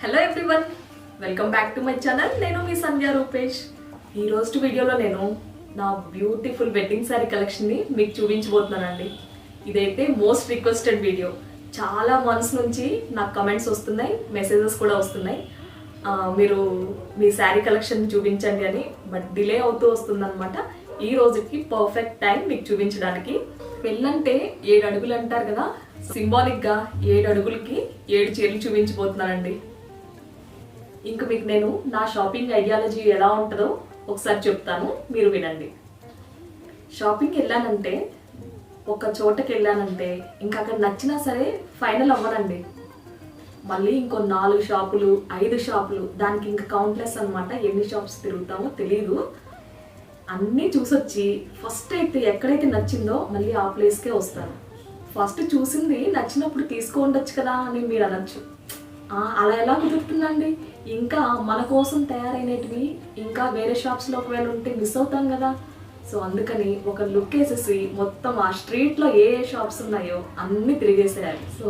Hello everyone, welcome back to my channel. నేను మీ సంధ్య రూపేష్. ఈ రోజు వీడియోలో నేను నా బ్యూటిఫుల్ వెడ్డింగ్ శారీ కలెక్షన్ని మీకు చూపించబోతున్నానండి. ఇదైతే మోస్ట్ రిక్వెస్టెడ్ వీడియో. చాలా మంత్స్ నుంచి నాకు కమెంట్స్ వస్తున్నాయి, మెసేజెస్ కూడా వస్తున్నాయి. మీరు మీ శారీ కలెక్షన్ చూపించండి అని, బట్ డిలే అవుతూ వస్తుందన్నమాట. ఈ రోజుకి పర్ఫెక్ట్ టైం మీకు చూపించడానికి. పెళ్ళంటే 7 అడుగులు అంటారు కదా, సింబాలిక్గా 7 అడుగులకి 7 చీరలు చూపించబోతున్నానండి. ఇంక మీకు నేను నా షాపింగ్ ఐడియాలజీ ఎలా ఉంటుందో ఒకసారి చెప్తాను, మీరు వినండి. షాపింగ్ వెళ్ళానంటే, ఒక చోటకి వెళ్ళానంటే ఇంకా అక్కడ నచ్చినా సరే ఫైనల్ అవ్వనండి. మళ్ళీ ఇంకో 4 షాపులు 5 షాపులు, దానికి ఇంకా కౌంట్లెస్ అనమాట. ఎన్ని షాప్స్ తిరుగుతామో తెలీదు. అన్నీ చూసొచ్చి ఫస్ట్ అయితే ఎక్కడైతే నచ్చిందో మళ్ళీ ఆ ప్లేస్కే వస్తాను. ఫస్ట్ చూసింది నచ్చినప్పుడు తీసుకోండొచ్చు కదా అని మీరు అనొచ్చు. అలా ఎలా కుదురుతుందండి? ఇంకా మన కోసం తయారైనవి ఇంకా వేరే షాప్స్లో ఒకవేళ ఉంటే మిస్ అవుతాం కదా. సో అందుకని ఒక లుక్ వేసేసి మొత్తం ఆ స్ట్రీట్లో ఏ షాప్స్ ఉన్నాయో అన్నీ తిరిగేసేయాలి. సో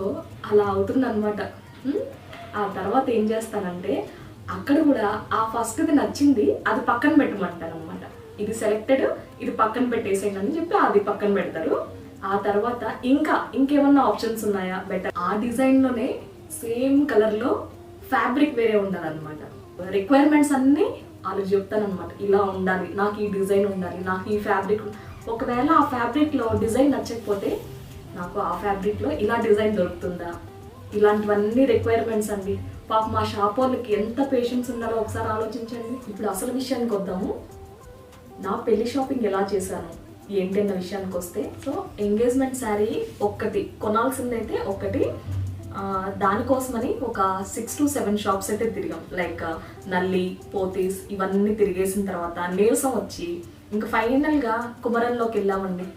అలా అవుతుంది అనమాట. ఆ తర్వాత ఏం చేస్తానంటే, అక్కడ కూడా ఆ ఫస్ట్ది నచ్చింది అది పక్కన పెట్టమంటాను అనమాట. ఇది సెలెక్టెడ్, ఇది పక్కన పెట్టేసేయండి అని చెప్పి అది పక్కన పెడతారు. ఆ తర్వాత ఇంకేమన్నా ఆప్షన్స్ ఉన్నాయా బెటర్, ఆ డిజైన్లోనే సేమ్ కలర్లో ఫ్యాబ్రిక్ వేరే ఉండాలన్నమాట. రిక్వైర్మెంట్స్ అన్నీ వాళ్ళు చెప్తానమాట. ఇలా ఉండాలి, నాకు ఈ డిజైన్ ఉండాలి, నాకు ఈ ఫ్యాబ్రిక్. ఒకవేళ ఆ ఫ్యాబ్రిక్లో డిజైన్ నచ్చకపోతే నాకు ఆ ఫ్యాబ్రిక్లో ఇలా డిజైన్ దొరుకుతుందా, ఇలాంటివన్నీ రిక్వైర్మెంట్స్ అండి. పాప మా షాప్ వాళ్ళకి ఎంత పేషెన్స్ ఉండాలో ఒకసారి ఆలోచించండి. ఇప్పుడు అసలు విషయానికి వద్దాము. నా పెళ్లి షాపింగ్ ఎలా చేశాను ఏంటి అన్న విషయానికి వస్తే, సో ఎంగేజ్మెంట్ శారీ ఒక్కటి కొనాల్సిందైతే ఒకటి, దానికోసమని ఒక 6 to 7 షాప్స్ అయితే తిరిగాం. లైక్ నల్లి, పోతీస్ ఇవన్నీ తిరిగేసిన తర్వాత నీరసం వచ్చి ఇంకా ఫైనల్గా కుమరంలోకి వెళ్ళామండి.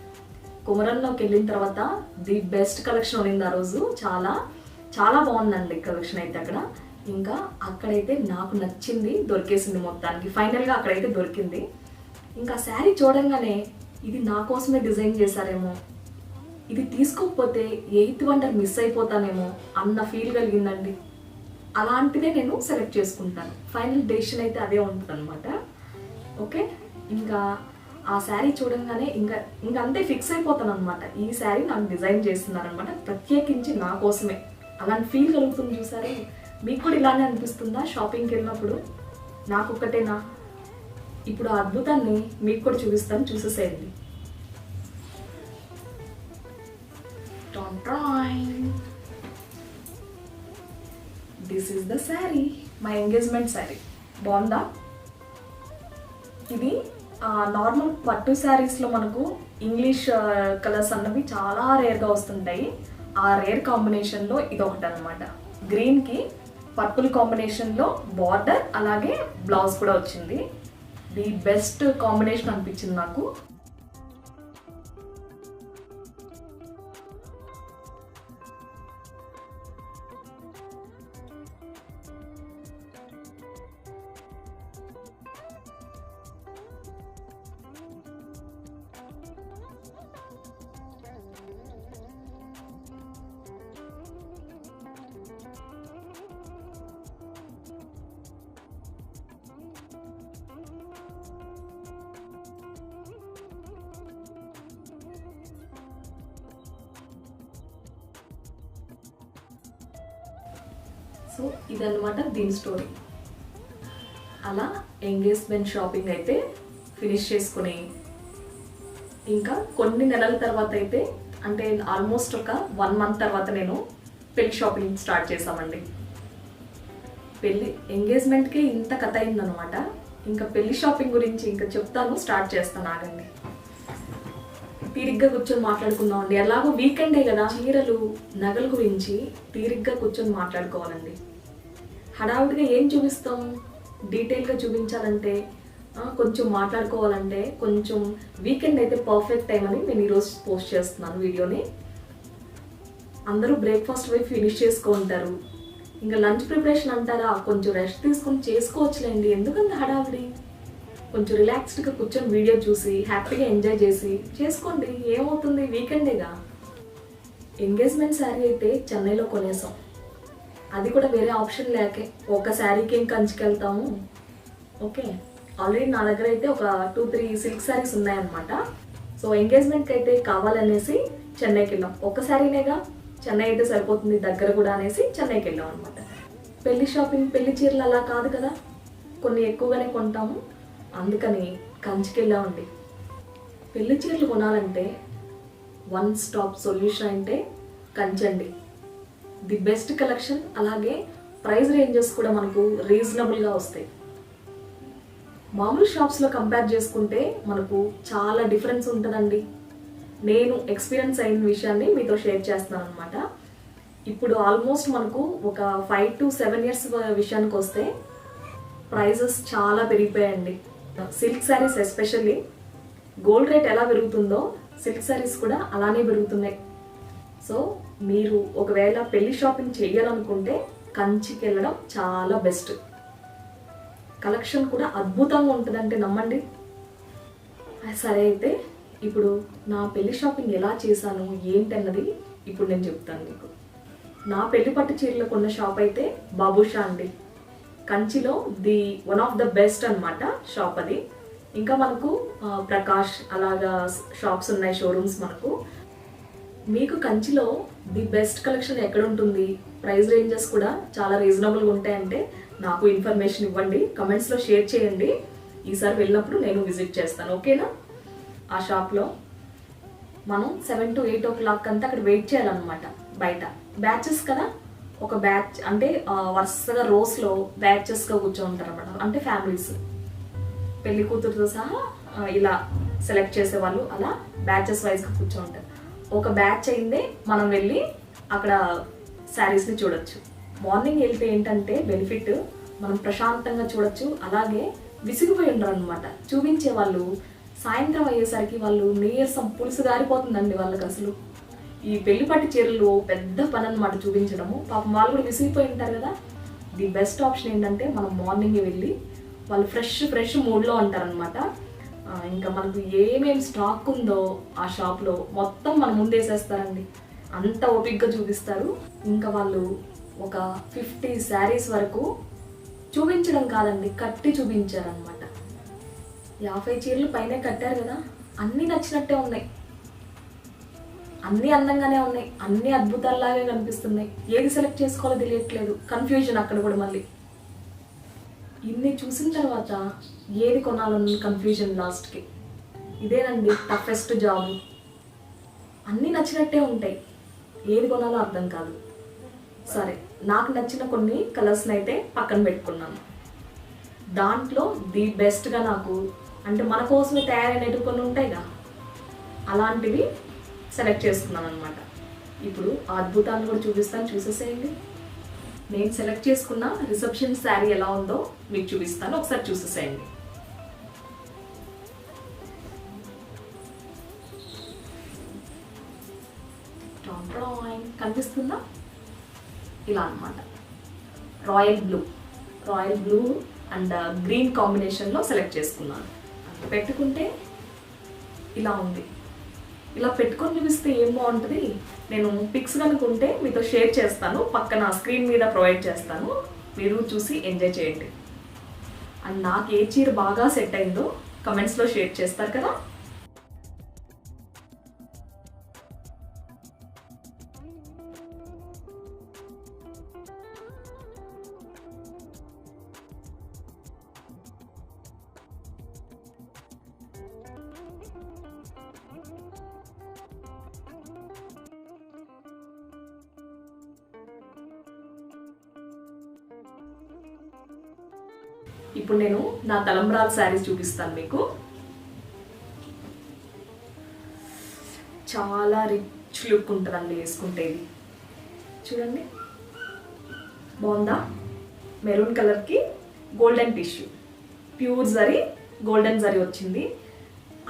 కుమరంలోకి వెళ్ళిన తర్వాత ది బెస్ట్ కలెక్షన్ ఉన్నింది ఆ రోజు. చాలా చాలా బాగుందండి కలెక్షన్ అయితే అక్కడ. ఇంకా అక్కడైతే నాకు నచ్చింది దొరికేసింది మొత్తానికి. ఫైనల్గా అక్కడైతే దొరికింది. ఇంకా శారీ చూడంగానే ఇది నా కోసమే డిజైన్ చేశారేమో, ఇది తీసుకోకపోతే 8th వండర్ మిస్ అయిపోతానేమో అన్న ఫీల్ కలిగిందండి. అలాంటిదే నేను సెలెక్ట్ చేసుకుంటాను. ఫైనల్ డెసిషన్ అయితే అదే ఉంటుంది అనమాట. ఓకే, ఇంకా ఆ శారీ చూడంగానే ఇంకా అంతే ఫిక్స్ అయిపోతాను అనమాట. ఈ శారీ నాకు డిజైన్ చేస్తున్నారనమాట, ప్రత్యేకించి నా కోసమే. అలాంటి ఫీల్ కలుగుతుంది చూసారు. మీకు కూడా ఇలానే అనిపిస్తుందా షాపింగ్కి వెళ్ళినప్పుడు? నాకు ఒక్కటేనా? ఇప్పుడు ఆ అద్భుతాన్ని మీకు కూడా చూపిస్తాను, చూసేసేయండి. This is the sari, my engagement sari. బాగుందా? ఇది నార్మల్ పట్టు శారీస్లో మనకు ఇంగ్లీష్ కలర్స్ అన్నవి చాలా రేర్గా వస్తుంటాయి. ఆ రేర్ కాంబినేషన్లో ఇది ఒకటి అనమాట. గ్రీన్కి పర్పుల్ కాంబినేషన్లో బార్డర్, అలాగే బ్లౌజ్ కూడా వచ్చింది. ది బెస్ట్ కాంబినేషన్ అనిపించింది నాకు. సో ఇదన్నమాట దీని స్టోరీ. అలా ఎంగేజ్మెంట్ షాపింగ్ అయితే ఫినిష్ చేసుకుని ఇంకా కొన్ని నెలల తర్వాత అయితే, అంటే ఆల్మోస్ట్ ఒక 1 month తర్వాత నేను పెళ్లి షాపింగ్ స్టార్ట్ చేసామండి. పెళ్ళి ఎంగేజ్మెంట్కి ఇంత కథ అయిందనమాట. ఇంకా పెళ్లి షాపింగ్ గురించి ఇంకా చెప్తాను, స్టార్ట్ చేస్తాను, ఆగండి. తీరిగ్గా కూర్చొని మాట్లాడుకుందాం అండి. ఎలాగో వీకెండే కదా, చీరలు నగల గురించి తీరిగ్గా కూర్చొని మాట్లాడుకోవాలండి. హడావుడిగా ఏం చూపిస్తాం? డీటెయిల్గా చూపించాలంటే, కొంచెం మాట్లాడుకోవాలంటే కొంచెం వీకెండ్ అయితే పర్ఫెక్ట్ టైం అని నేను ఈరోజు పోస్ట్ చేస్తున్నాను వీడియోని. అందరూ బ్రేక్ఫాస్ట్ వైపు ఫినిష్ చేసుకుంటారు. ఇంకా లంచ్ ప్రిపరేషన్ అంటారా, కొంచెం రెస్ట్ తీసుకొని చేసుకోవచ్చులేండి, ఎందుకంత హడావుడి? కొంచెం రిలాక్స్డ్గా కూర్చొని వీడియో చూసి హ్యాపీగా ఎంజాయ్ చేసి చేసుకోండి, ఏమవుతుంది, వీకెండేగా. ఎంగేజ్మెంట్ శారీ అయితే చెన్నైలో కొనేసాం. అది కూడా వేరే ఆప్షన్ లేకే ఒక శారీకి ఏం కంచికెళ్తాము. ఓకే, ఆల్రెడీ నా దగ్గర అయితే ఒక 2-3 సిల్క్ శారీస్ ఉన్నాయన్నమాట. సో ఎంగేజ్మెంట్కి అయితే కావాలనేసి చెన్నైకి వెళ్ళాం. ఒక్క శారీనేగా, చెన్నై అయితే సరిపోతుంది దగ్గర కూడా అనేసి చెన్నైకి వెళ్ళాం అనమాట. పెళ్లి షాపింగ్, పెళ్లి చీరలు అలా కాదు కదా, కొన్ని ఎక్కువగానే కొంటాము. అందుకని కంచికి వెళ్ళామండి. పెళ్లి చీరలు కొనాలంటే వన్ స్టాప్ సొల్యూషన్ అంటే కంచండి. ది బెస్ట్ కలెక్షన్, అలాగే ప్రైస్ రేంజెస్ కూడా మనకు రీజనబుల్గా వస్తాయి. మామూలు షాప్స్లో కంపేర్ చేసుకుంటే మనకు చాలా డిఫరెన్స్ ఉంటుందండి. నేను ఎక్స్పీరియన్స్ అయిన విషయాన్ని మీతో షేర్ చేస్తున్నాను అనమాట. ఇప్పుడు ఆల్మోస్ట్ మనకు ఒక 5 to 7 years విషయానికి వస్తే ప్రైజెస్ చాలా పెరిగిపోయాయండి. Silk saris especially gold rate ఎలా పెరుగుతుందో సిల్క్ శారీస్ కూడా అలానే పెరుగుతున్నాయి. సో మీరు ఒకవేళ పెళ్లి షాపింగ్ చేయాలనుకుంటే కంచికి వెళ్ళడం చాలా బెస్ట్. కలెక్షన్ కూడా అద్భుతంగా ఉంటుందంటే నమ్మండి. సరే, అయితే ఇప్పుడు నా పెళ్లి షాపింగ్ ఎలా చేశాను ఏంటన్నది ఇప్పుడు నేను చెప్తాను మీకు. నా పెళ్లి పట్టు చీరలు కొన్న షాప్ అయితే బాబుషా అండి. కంచిలో the one of the best అనమాట షాప్ అది. ఇంకా మనకు ప్రకాష్ అలాగా షాప్స్ ఉన్నాయి, షోరూమ్స్ మనకు. మీకు కంచిలో ది బెస్ట్ కలెక్షన్ ఎక్కడ ఉంటుంది, ప్రైస్ రేంజెస్ కూడా చాలా రీజనబుల్గా ఉంటాయంటే నాకు ఇన్ఫర్మేషన్ ఇవ్వండి, కమెంట్స్లో షేర్ చేయండి. ఈసారి వెళ్ళినప్పుడు నేను విజిట్ చేస్తాను, ఓకేనా? ఆ షాప్లో మనం 7 to 8 o'clock అంతా అక్కడ వెయిట్ చేయాలన్నమాట బయట. బ్యాచెస్ కదా, ఒక బ్యాచ్ అంటే వరుసగా రోస్లో బ్యాచెస్గా కూర్చోంటారు అన్నమాట. అంటే ఫ్యామిలీస్ పెళ్లి కూతురుతో సహా ఇలా సెలెక్ట్ చేసేవాళ్ళు అలా బ్యాచెస్ వైజ్గా కూర్చోంటారు. ఒక బ్యాచ్ అయిందే మనం వెళ్ళి అక్కడ శారీస్ని చూడొచ్చు. మార్నింగ్ వెళ్తే ఏంటంటే బెనిఫిట్, మనం ప్రశాంతంగా చూడొచ్చు. అలాగే విసిగిపోయి ఉండరు అనమాట చూపించే వాళ్ళు. సాయంత్రం అయ్యేసరికి వాళ్ళు నీరసం, పులుసు గారిపోతుందండి వాళ్ళకి. అసలు ఈ పెళ్లి పట్టు చీరలు పెద్ద పని అనమాట చూపించడము. పాపం వాళ్ళు కూడా విసిగిపోయి ఉంటారు కదా. ది బెస్ట్ ఆప్షన్ ఏంటంటే మనం మార్నింగే వెళ్ళి వాళ్ళు ఫ్రెష్ మూడ్లో ఉంటారనమాట. ఇంకా మనకు ఏమేమి స్టాక్ ఉందో ఆ షాప్లో మొత్తం మన ముందు వేసేస్తారండి. అంత ఓపిక్గా చూపిస్తారు. ఇంకా వాళ్ళు ఒక 50 శారీస్ వరకు చూపించడం కాదండి, కట్టి చూపించారనమాట. 50 చీరలు పైన కట్టారు కదా, అన్నీ నచ్చినట్టే ఉన్నాయి, అన్నీ అందంగానే ఉన్నాయి, అన్నీ అద్భుతాల్లాగే కనిపిస్తున్నాయి. ఏది సెలెక్ట్ చేసుకోవాలో తెలియట్లేదు, కన్ఫ్యూజన్ అక్కడ కూడా. మళ్ళీ ఇన్ని చూసిన తర్వాత ఏది కొనాలని కన్ఫ్యూజన్ లాస్ట్కి. ఇదేనండి టఫెస్ట్ జాబ్. అన్నీ నచ్చినట్టే ఉంటాయి, ఏది కొనాలో అర్థం కాదు. సరే, నాకు నచ్చిన కొన్ని కలర్స్ని అయితే పక్కన పెట్టుకున్నాను. దాంట్లో ది బెస్ట్గా నాకు అంటే మన కోసమే తయారైనవి కొన్ని ఉంటాయిగా, అలాంటివి సెలెక్ట్ చేసుకున్నాను అనమాట. ఇప్పుడు ఆ అద్భుతాన్ని కూడా చూపిస్తాను, చూసేసేయండి. నేను సెలెక్ట్ చేసుకున్న రిసెప్షన్ శారీ ఎలా ఉందో మీకు చూపిస్తాను, ఒకసారి చూసేసేయండి. కనిపిస్తుందా? ఇలా అన్నమాట. రాయల్ బ్లూ అండ్ గ్రీన్ కాంబినేషన్లో సెలెక్ట్ చేసుకున్నాను. పెట్టుకుంటే ఇలా ఉంది. ఇలా పెట్టుకొని చూపిస్తే ఏం బాగుంటుంది, నేను పిక్స్ కనుకుంటే మీతో షేర్ చేస్తాను, పక్కన స్క్రీన్ మీద ప్రొవైడ్ చేస్తాను, మీరు చూసి ఎంజాయ్ చేయండి. అండ్ నాకు ఏ చీర బాగా సెట్ అయిందో కమెంట్స్లో షేర్ చేస్తారు కదా. ఇప్పుడు నేను నా తలంబ్రాల శారీస్ చూపిస్తాను మీకు. చాలా రిచ్ లుక్ ఉంటుందండి వేసుకుంటే. ఇది చూడండి, బాగుందా? మెరూన్ కలర్కి golden tissue, pure zari, golden zari వచ్చింది.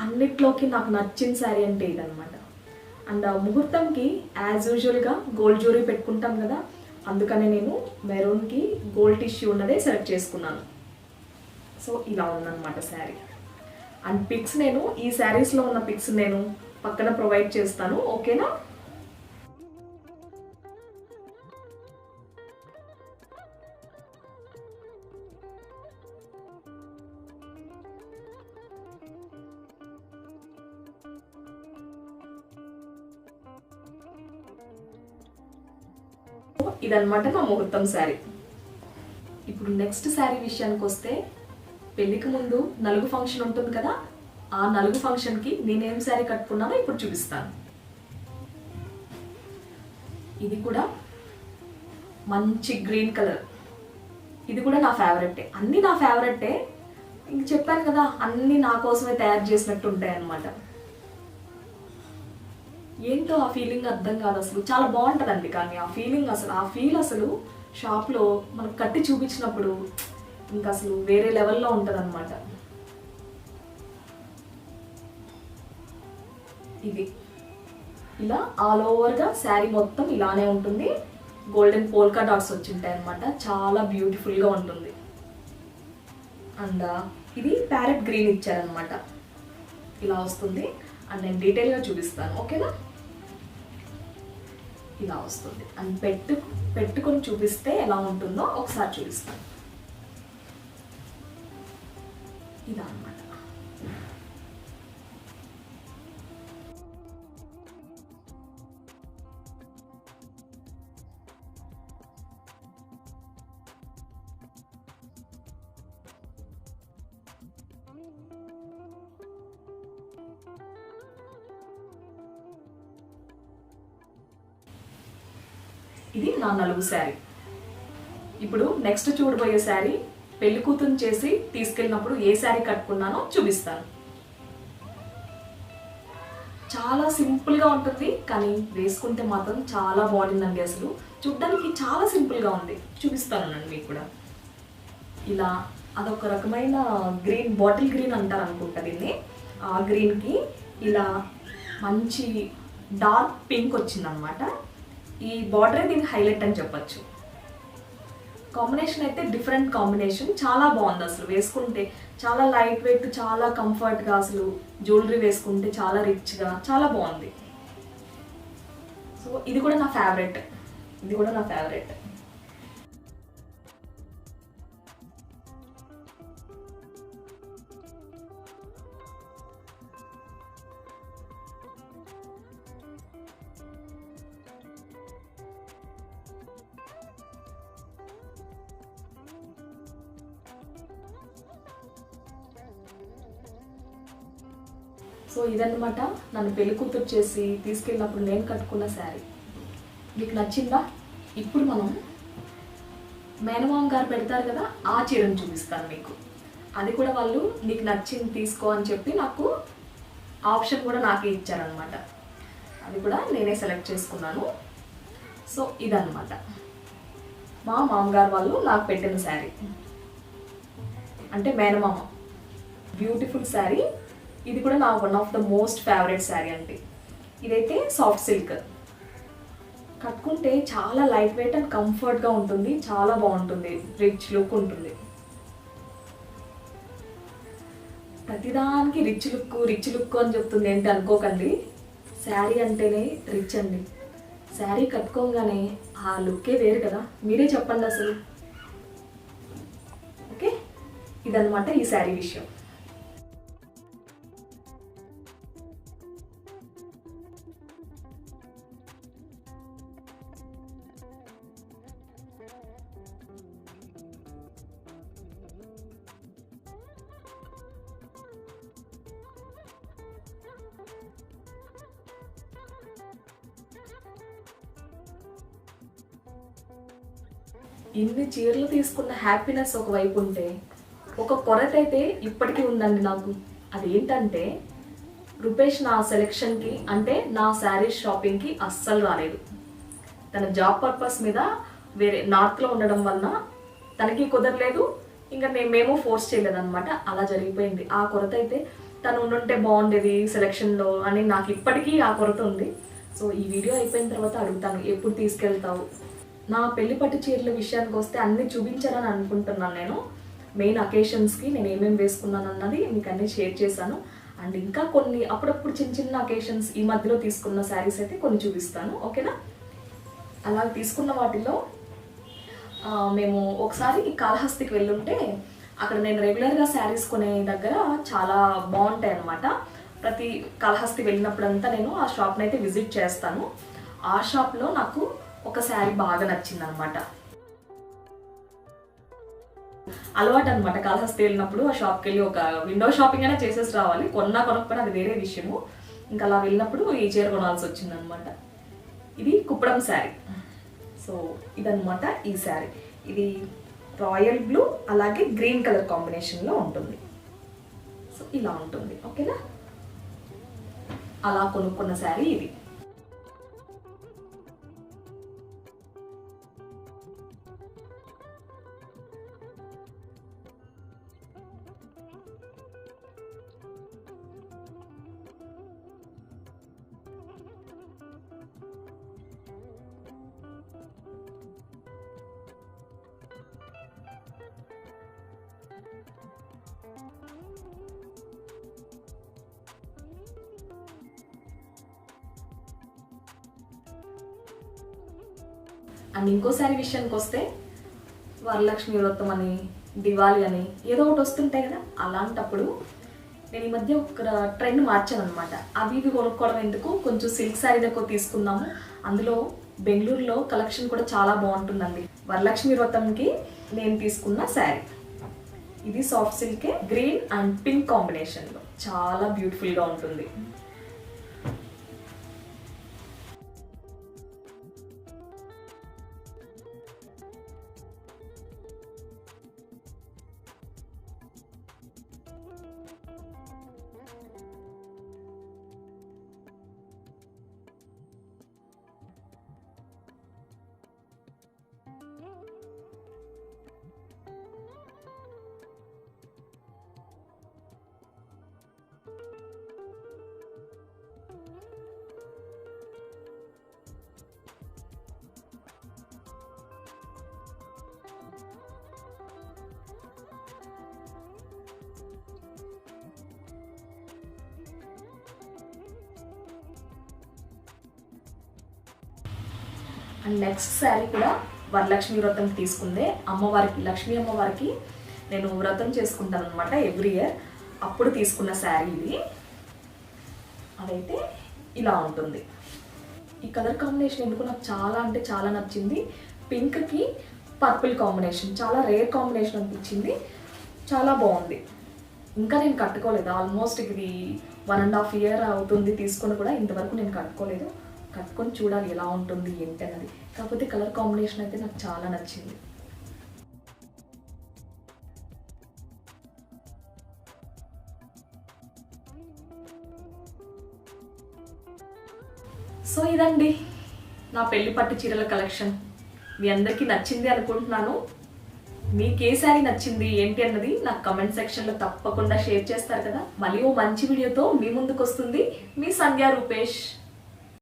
అన్నిట్లోకి నాకు నచ్చిన శారీ అంటే ఇదనమాట. అండ్ ముహూర్తంకి యాజ్ యూజువల్గా గోల్డ్ జ్యువెలరీ పెట్టుకుంటాం కదా, అందుకనే నేను మెరూన్కి గోల్డ్ టిష్యూ ఉన్నదే సెలెక్ట్ చేసుకున్నాను. సో ఇలా ఉందన్నమాట శారీ. అండ్ పిక్స్ నేను ఈ శారీస్లో ఉన్న పిక్స్ నేను పక్కన ప్రొవైడ్ చేస్తాను, ఓకేనా? ఇదనమాట నా ముహూర్తం శారీ. ఇప్పుడు నెక్స్ట్ శారీ విషయానికి వస్తే, పెళ్ళికి ముందు నలుగు ఫంక్షన్ ఉంటుంది కదా, ఆ నలుగు ఫంక్షన్కి నేనేం శారీ కట్టుకున్నానో ఇప్పుడు చూపిస్తాను. ఇది కూడా మంచి గ్రీన్ కలర్. ఇది కూడా నా ఫేవరెటే. అన్నీ నా ఫేవరెటే. ఇంక చెప్పాను కదా, అన్నీ నా కోసమే తయారు చేసినట్టు ఉంటాయి అన్నమాట. ఏంటో ఆ ఫీలింగ్ అర్థం కాదు అసలు. చాలా బాగుంటుందండి. కానీ ఆ ఫీలింగ్ అసలు షాప్లో మనకు కట్టి చూపించినప్పుడు ఇంకా అసలు వేరే లెవెల్లో ఉంటుంది అనమాట. ఇది ఇలా ఆల్ ఓవర్గా శారీ మొత్తం ఇలానే ఉంటుంది. గోల్డెన్ పోల్కా డాట్స్ వచ్చింటాయి అనమాట. చాలా బ్యూటిఫుల్గా ఉంటుంది. అండ్ ఇది ప్యారెట్ గ్రీన్ ఇచ్చారనమాట. ఇలా వస్తుంది. అండ్ నేను డీటెయిల్గా చూపిస్తాను, ఓకేనా? ఇలా వస్తుంది. అండ్ పెట్టుకొని చూపిస్తే ఎలా ఉంటుందో ఒకసారి చూపిస్తాను. ఇలా అన్నమాట. ఇది నా నలుగు శారీ. ఇప్పుడు నెక్స్ట్ చూడబోయే శారీ పెళ్లి కూతురు చేసి తీసుకెళ్ళినప్పుడు ఏ శారీ కట్టుకున్నానో చూపిస్తాను. చాలా సింపుల్గా ఉంటుంది, కానీ వేసుకుంటే మాత్రం చాలా బాగుంటుందండి. అసలు చూడ్డానికి చాలా సింపుల్గా ఉంది. చూపిస్తానండి మీకు కూడా. ఇలా అదొక రకమైన గ్రీన్, బాటిల్ గ్రీన్ అంటారు అనుకుంటా దీన్ని. ఆ గ్రీన్కి ఇలా మంచి డార్క్ పింక్ వచ్చిందనమాట. ఈ బార్డరే దీనికి హైలైట్ అని చెప్పచ్చు. కాంబినేషన్ అయితే డిఫరెంట్ కాంబినేషన్, చాలా బాగుంది. అసలు వేసుకుంటే చాలా లైట్ వెయిట్, చాలా కంఫర్ట్గా, అసలు జ్యువెలరీ వేసుకుంటే చాలా రిచ్గా, చాలా బాగుంది. సో ఇది కూడా నా ఫేవరెట్. సో ఇదన్నమాట నన్ను పెళ్లి కూతురు చేసి తీసుకెళ్ళినప్పుడు నేను కట్టుకున్న శారీ. మీకు నచ్చిందా? ఇప్పుడు మనం మేనమామ గారు పెడతారు కదా, ఆ చీరను చూపిస్తాను మీకు. అది కూడా వాళ్ళు నీకు నచ్చింది తీసుకో అని చెప్పి నాకు ఆప్షన్ కూడా నాకే ఇచ్చారనమాట. అది కూడా నేనే సెలెక్ట్ చేసుకున్నాను. సో ఇదన్నమాట మా మామగారు వాళ్ళు నాకు పెట్టిన శారీ, అంటే మేనమామ. బ్యూటిఫుల్ శారీ. ఇది కూడా నా one of the most favourite sari అండి. ఇదైతే సాఫ్ట్ సిల్క్. కట్టుకుంటే చాలా లైట్ వెయిట్ అండ్ కంఫర్ట్గా ఉంటుంది. చాలా బాగుంటుంది. రిచ్ లుక్ ఉంటుంది. ప్రతిదానికి రిచ్ లుక్ అని చెప్తుంది ఏంటి అనుకోకండి. శారీ అంటేనే రిచ్ అండి. శారీ కట్టుకోగానే ఆ లుక్కే వేరు కదా. మీరే చెప్పండి అసలు. ఓకే, ఇదన్నమాట ఈ శారీ విషయం. ఇన్ని చీరలు తీసుకున్న హ్యాపీనెస్ ఒకవైపు ఉంటే, ఒక కొరత అయితే ఇప్పటికీ ఉందండి నాకు. అదేంటంటే, రూపేష్ నా సెలెక్షన్కి, అంటే నా శారీస్ షాపింగ్కి అస్సలు రాలేదు. తన జాబ్ పర్పస్ మీద వేరే నార్త్లో ఉండడం వలన తనకి కుదరలేదు. ఇంకా మేము ఫోర్స్ చేయలేదన్నమాట. అలా జరిగిపోయింది. ఆ కొరత అయితే తను ఉండుంటే బాగుండేది సెలెక్షన్లో అని నాకు ఇప్పటికీ ఆ కొరత ఉంది. సో ఈ వీడియో అయిపోయిన తర్వాత అడుగుతాను, ఎప్పుడు తీసుకెళ్తావు? నా పెళ్లి పట్టు చీరల విషయానికి వస్తే అన్నీ చూపించాలని అనుకుంటున్నాను నేను. మెయిన్ అకేషన్స్కి నేను ఏమేమి వేసుకున్నాను అన్నది మీకు అన్నీ షేర్ చేశాను. అండ్ ఇంకా కొన్ని అప్పుడప్పుడు చిన్న అకేషన్స్ ఈ మధ్యలో తీసుకున్న శారీస్ అయితే కొన్ని చూపిస్తాను, ఓకేనా? అలా తీసుకున్న వాటిలో మేము ఒకసారి కాళహస్తికి వెళ్ళుంటే, అక్కడ నేను రెగ్యులర్గా శారీస్ కొనే దగ్గర చాలా బాగుంటాయి అన్నమాట. ప్రతి కాళహస్తి వెళ్ళినప్పుడంతా నేను ఆ షాప్ని అయితే విజిట్ చేస్తాను. ఆ షాప్లో నాకు ఒక శారీ బాగా నచ్చింది అనమాట. అలవాటు అనమాట, కాళహస్తి వెళ్ళినప్పుడు ఆ షాప్కి వెళ్ళి ఒక విండో షాపింగ్ అయినా చేసేసి రావాలి. కొనకపోయినా అది వేరే విషయము. ఇంకా అలా వెళ్ళినప్పుడు ఈ చీర కొనాల్సి వచ్చింది అనమాట. ఇది కుప్పడం శారీ. సో ఇదనమాట ఈ శారీ. ఇది రాయల్ బ్లూ అలాగే గ్రీన్ కలర్ కాంబినేషన్లో ఉంటుంది. సో ఇలా ఉంటుంది. ఓకేనా, అలా కొనుక్కున్న శారీ ఇది. అండ్ ఇంకోసారి విషయానికి వస్తే వరలక్ష్మి వ్రతం అని, దివాళీ అని ఏదో ఒకటి వస్తుంటాయి కదా. అలాంటప్పుడు నేను ఈ మధ్య ఒక ట్రెండ్ మార్చాను అనమాట. అవి ఇవి కొనుక్కోవడం ఎందుకు, కొంచెం సిల్క్ శారీ దగ్గర తీసుకుందాము. అందులో బెంగళూరులో కలెక్షన్ కూడా చాలా బాగుంటుందండి. వరలక్ష్మి వ్రతంకి నేను తీసుకున్న శారీ ఇది సాఫ్ట్ సిల్కే, గ్రీన్ అండ్ పింక్ కాంబినేషన్లో చాలా బ్యూటిఫుల్గా ఉంటుంది. అండ్ నెక్స్ట్ శారీ కూడా వరలక్ష్మి వ్రతం తీసుకుందే. అమ్మవారికి, లక్ష్మీ అమ్మవారికి నేను వ్రతం చేసుకుంటాను అనమాట ఎవ్రీ ఇయర్. అప్పుడు తీసుకున్న శారీ ఇది. అదైతే ఇలా ఉంటుంది. ఈ కలర్ కాంబినేషన్ ఎందుకు నాకు చాలా అంటే చాలా నచ్చింది. పింక్కి పర్పుల్ కాంబినేషన్ చాలా రేర్ కాంబినేషన్ అనిపించింది. చాలా బాగుంది. ఇంకా నేను కట్టుకోలేదు. ఆల్మోస్ట్ ఇది 1.5 year అవుతుంది తీసుకొని కూడా, ఇంతవరకు నేను కట్టుకోలేదు. కట్టుకొని చూడాలి ఎలా ఉంటుంది ఏంటి అన్నది. కాకపోతే కలర్ కాంబినేషన్ అయితే నాకు చాలా నచ్చింది. సో ఇదండి నా పెళ్లి పట్టు చీరల కలెక్షన్. మీ అందరికీ నచ్చింది అనుకుంటున్నాను. మీకు ఏ శారీ నచ్చింది ఏంటి అన్నది నాకు కమెంట్ సెక్షన్లో తప్పకుండా షేర్ చేస్తారు కదా. మళ్ళీ ఓ మంచి వీడియోతో మీ ముందుకు వస్తుంది మీ సంధ్యా రూపేష్.